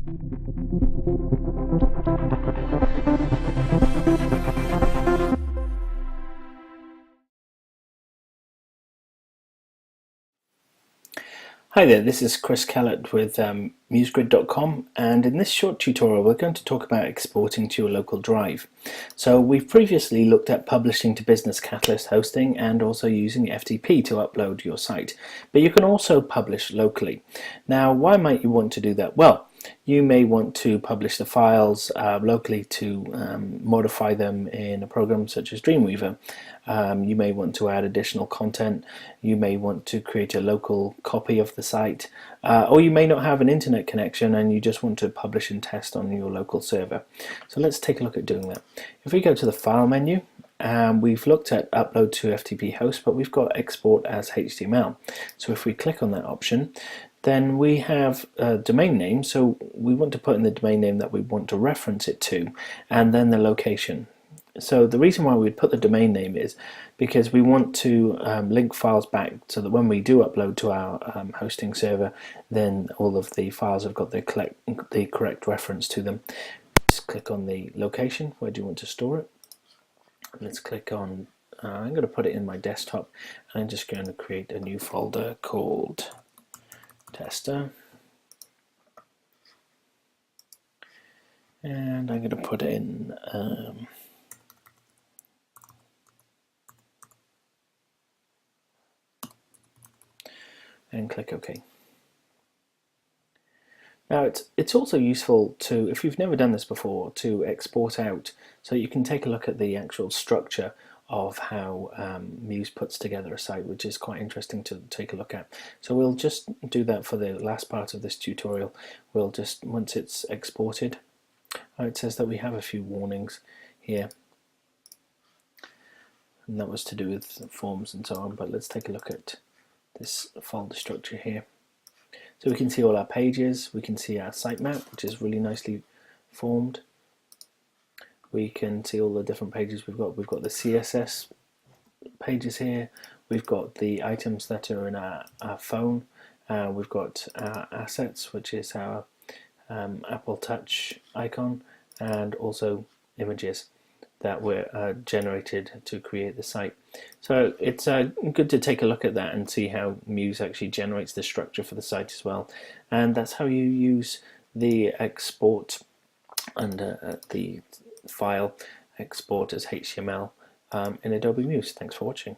Hi there, this is Chris Kellett with MuseGrid.com, and in this short tutorial we're going to talk about exporting to your local drive. So we've previously looked at publishing to Business Catalyst hosting and also using FTP to upload your site, but you can also publish locally. Now, why might you want to do that? Well, you may want to publish the files locally to modify them in a program such as Dreamweaver. You may want to add additional content. You may want to create a local copy of the site, or you may not have an internet connection and you just want to publish and test on your local server. So let's take a look at doing that. If we go to the File menu, we've looked at upload to FTP host, but we've got export as HTML. So if we click on that option, then we have a domain name, so we want to put in the domain name that we want to reference it to, and then the location. So the reason why we put the domain name is because we want to link files back so that when we do upload to our hosting server, then all of the files have got the correct reference to them. Just click on the location. Where do you want to store it? Let's click on, I'm going to put it in my desktop, and I'm just going to create a new folder called tester, and I'm going to put in and click OK. Now it's also useful to, if you've never done this before, to export out so you can take a look at the actual structure of how Muse puts together a site, which is quite interesting to take a look at. So we'll just do that for the last part of this tutorial. We'll just, once it's exported, it says that we have a few warnings here, and that was to do with forms and so on, but let's take a look at this folder structure here. So we can see all our pages, we can see our sitemap, which is really nicely formed. We can see all the different pages we've got. We've got the CSS pages here, we've got the items that are in our phone, we've got our assets, which is our Apple Touch icon, and also images that were generated to create the site. So it's good to take a look at that and see how Muse actually generates the structure for the site as well. And that's how you use the export under the file export as HTML in Adobe Muse. Thanks for watching.